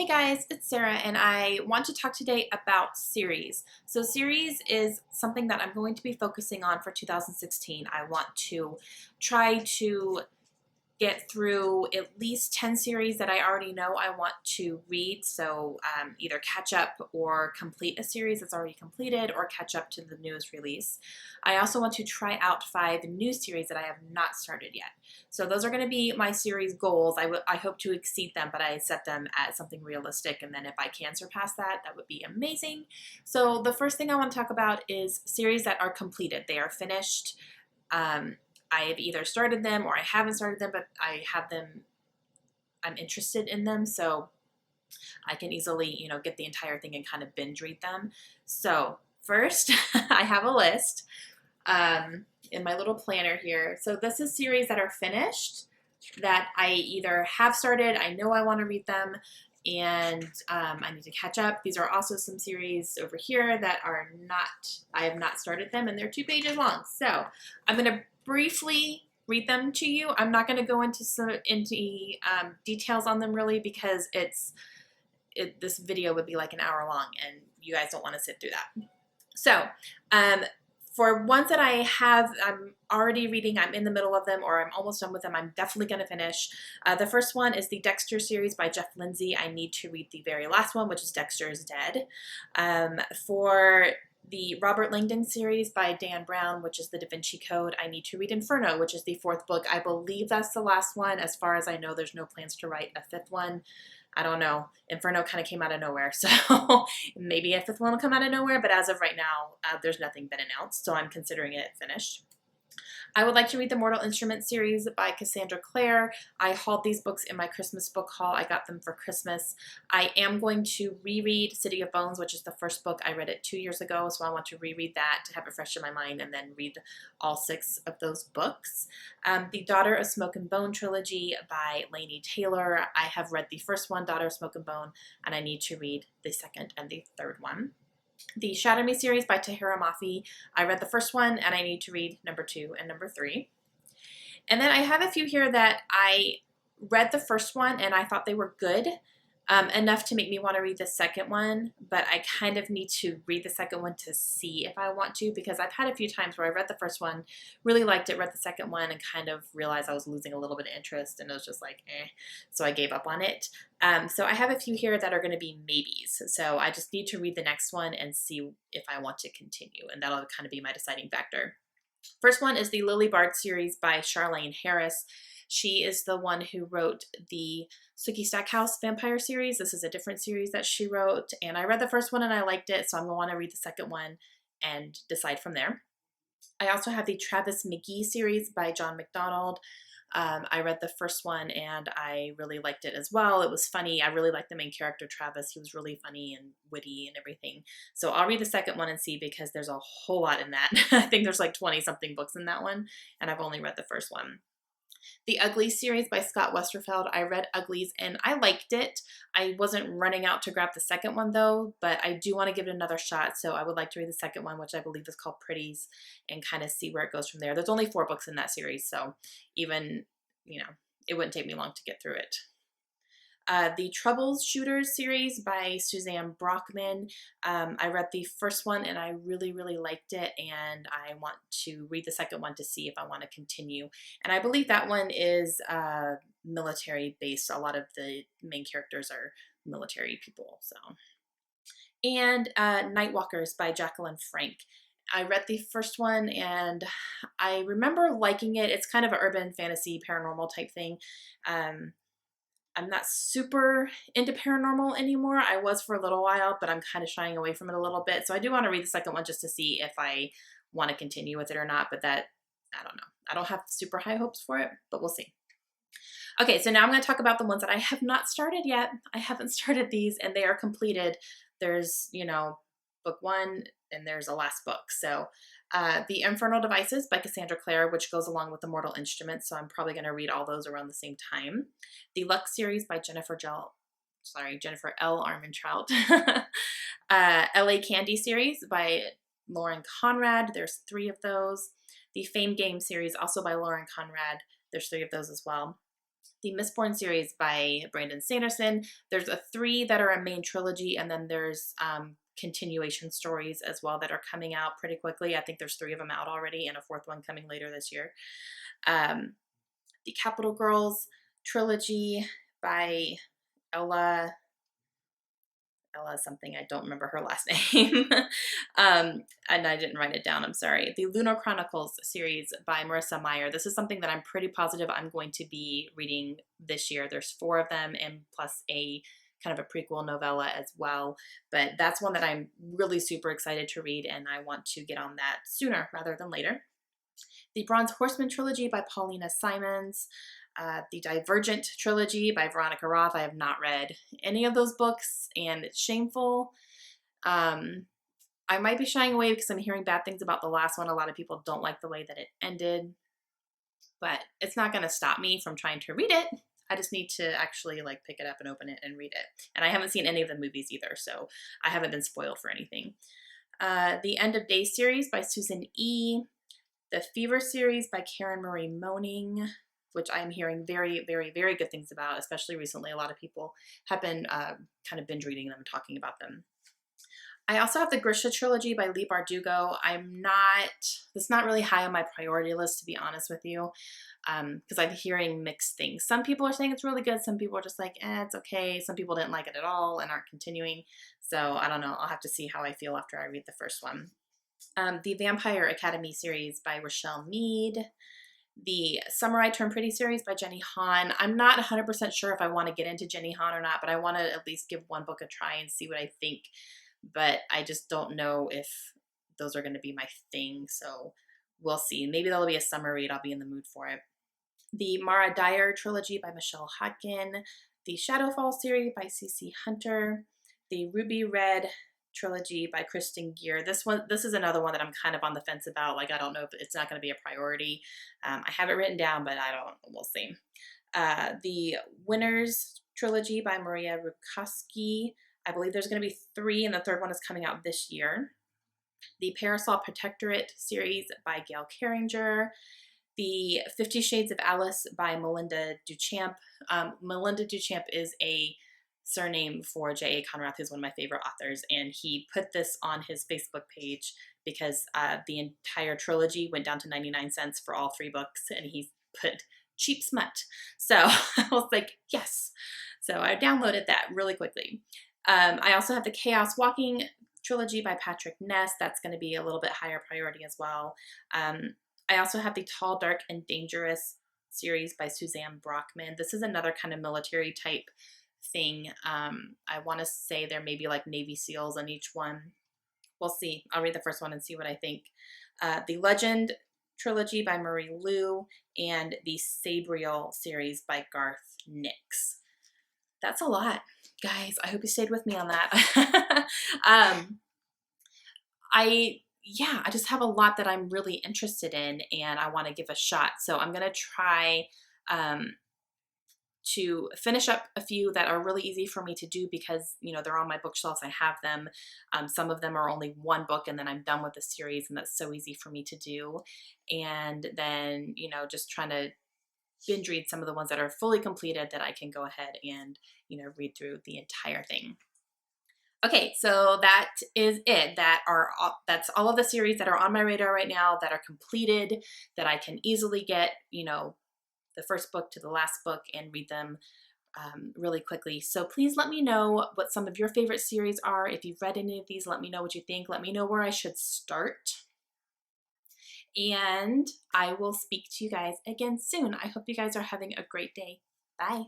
Hey guys, it's Sarah, and I want to talk today about series. So, series is something that I'm going to be focusing on for 2016. I want to try to get through at least 10 series that I already know I want to read. So either catch up or complete a series that's already completed or catch up to the newest release. I also want to try out 5 new series that I have not started yet. So those are going to be my series goals. I hope to exceed them, but I set them at something realistic. And then if I can surpass that, that would be amazing. So the first thing I want to talk about is series that are completed. They are finished. I have either started them or I haven't started them, but I have them, I'm interested in them, so I can easily, get the entire thing and kind of binge read them. So first, I have a list in my little planner here. So this is series that are finished that I either have started, I know I want to read them, and I need to catch up. These are also some series over here that are not, I have not started them, and they're 2 pages long. So I'm going to briefly read them to you. I'm not going to go into details on them really because this video would be like an hour long, and you guys don't want to sit through that. So for ones that I'm already reading, I'm in the middle of them or I'm almost done with them, I'm definitely going to finish. The first one is the Dexter series by Jeff Lindsay. I need to read the very last one, which is Dexter is Dead. For the Robert Langdon series by Dan Brown, which is the Da Vinci Code, I need to read Inferno, which is the 4th book. I believe that's the last one. As far as I know, there's no plans to write a 5th one. I don't know. Inferno kind of came out of nowhere, so maybe a 5th one will come out of nowhere, but as of right now, there's nothing been announced, so I'm considering it finished. I would like to read the Mortal Instruments series by Cassandra Clare. I hauled these books in my Christmas book haul. I got them for Christmas. I am going to reread City of Bones, which is the first book. I read it 2 years ago, so I want to reread that to have it fresh in my mind and then read all 6 of those books. The Daughter of Smoke and Bone trilogy by Laini Taylor. I have read the first one, Daughter of Smoke and Bone, and I need to read the second and the third one. The Shatter Me series by Tahereh Mafi. I read the first one and I need to read number 2 and number 3. And then I have a few here that I read the first one and I thought they were good, enough to make me want to read the second one, but I kind of need to read the second one to see if I want to, because I've had a few times where I read the first one, really liked it, read the second one, and kind of realized I was losing a little bit of interest, and it was just like, so I gave up on it. So I have a few here that are going to be maybes, so I just need to read the next one and see if I want to continue, and that'll kind of be my deciding factor. First one is the Lily Bard series by Charlaine Harris. She is the one who wrote the Sookie Stackhouse vampire series. This is a different series that she wrote, and I read the first one and I liked it, so I'm going to want to read the second one and decide from there. I also have the Travis McGee series by John McDonald. I read the first one and I really liked it as well. It was funny. I really liked the main character, Travis. He was really funny and witty and everything. So I'll read the second one and see, because there's a whole lot in that. I think there's like 20 something books in that one, and I've only read the first one. The Uglies series by Scott Westerfeld. I read Uglies and I liked it. I wasn't running out to grab the second one though, but I do want to give it another shot. So I would like to read the second one, which I believe is called Pretties, and kind of see where it goes from there. There's only 4 books in that series, so even, it wouldn't take me long to get through it. The Troubleshooters series by Suzanne Brockman. I read the first one and I really, really liked it, and I want to read the second one to see if I want to continue. And I believe that one is military based. A lot of the main characters are military people. So, and Nightwalkers by Jacqueline Frank. I read the first one and I remember liking it. It's kind of an urban fantasy paranormal type thing. I'm not super into paranormal anymore. I was for a little while, but I'm kind of shying away from it a little bit. So I do want to read the second one just to see if I want to continue with it or not, but that, I don't know. I don't have super high hopes for it, but we'll see. Okay, so now I'm going to talk about the ones that I have not started yet. I haven't started these and they are completed. There's, book 1 and there's a last book. So the Infernal Devices by Cassandra Clare, which goes along with the Mortal Instruments, so I'm probably going to read all those around the same time. The Lux series by Jennifer L. Armentrout. LA Candy series by Lauren Conrad. There's 3 of those. The Fame Game series, also by Lauren Conrad. There's 3 of those as well. the Mistborn series by Brandon Sanderson. There's 3 that are a main trilogy, and then there's continuation stories as well that are coming out pretty quickly. I think there's 3 of them out already and a 4th one coming later this year. The Capital Girls trilogy by Ella something, I don't remember her last name. And I didn't write it down, I'm sorry. The Lunar Chronicles series by Marissa Meyer. This is something that I'm pretty positive I'm going to be reading this year. There's 4 of them and plus a kind of a prequel novella as well. But that's one that I'm really super excited to read, and I want to get on that sooner rather than later. The Bronze Horseman trilogy by Paulina Simons. The Divergent trilogy by Veronica Roth. I have not read any of those books, and it's shameful. I might be shying away because I'm hearing bad things about the last one. A lot of people don't like the way that it ended, but it's not going to stop me from trying to read it. I just need to actually like pick it up and open it and read it. And I haven't seen any of the movies either, so I haven't been spoiled for anything. The End of Day series by Susan E. The Fever series by Karen Marie Moning, which I'm hearing very, very, very good things about, especially recently. A lot of people have been kind of binge reading them and talking about them. I also have the Grisha trilogy by Leigh Bardugo. It's not really high on my priority list, to be honest with you, because I'm hearing mixed things. Some people are saying it's really good. Some people are just like, it's okay. Some people didn't like it at all and aren't continuing. So I don't know. I'll have to see how I feel after I read the first one. The Vampire Academy series by Rochelle Mead. The Samurai Turn Pretty series by Jenny Han. I'm not 100% sure if I want to get into Jenny Han or not, but I want to at least give one book a try and see what I think. But I just don't know if those are going to be my thing, so we'll see. Maybe that'll be a summer read. I'll be in the mood for it. The Mara Dyer trilogy by Michelle Hodkin. The Shadowfall series by C.C. Hunter. The Ruby Red trilogy by Kristen Gear. This is another one that I'm kind of on the fence about. Like, I don't know if it's not going to be a priority. I have it written down, but we'll see. The Winners trilogy by Maria Rukowski. I believe there's going to be 3, and the 3rd one is coming out this year. The Parasol Protectorate series by Gail Carringer. The 50 Shades of Alice by Melinda Duchamp. Melinda Duchamp is a surname for J.A. Conrath, who's one of my favorite authors, and he put this on his Facebook page because the entire trilogy went down to 99 cents for all 3 books, and he put cheap smut. So I was like, yes. So I downloaded that really quickly. I also have the Chaos Walking trilogy by Patrick Ness. That's going to be a little bit higher priority as well. I also have the Tall, Dark, and Dangerous series by Suzanne Brockman. This is another kind of military type thing. I want to say there may be like Navy SEALs on each one. We'll see. I'll read the first one and see what I think. The Legend trilogy by Marie Lu and the Sabriel series by Garth Nix. That's a lot, guys. I hope you stayed with me on that. I just have a lot that I'm really interested in and I want to give a shot. So I'm going to try to finish up a few that are really easy for me to do because, they're on my bookshelves. I have them. Some of them are only 1 book and then I'm done with the series, and that's so easy for me to do. And then, just trying to binge read some of the ones that are fully completed that I can go ahead and, read through the entire thing. Okay, so that is it. That's all of the series that are on my radar right now that are completed, that I can easily get, the first book to the last book and read them really quickly. So please let me know what some of your favorite series are. If you've read any of these, let me know what you think. Let me know where I should start. And I will speak to you guys again soon. I hope you guys are having a great day. Bye.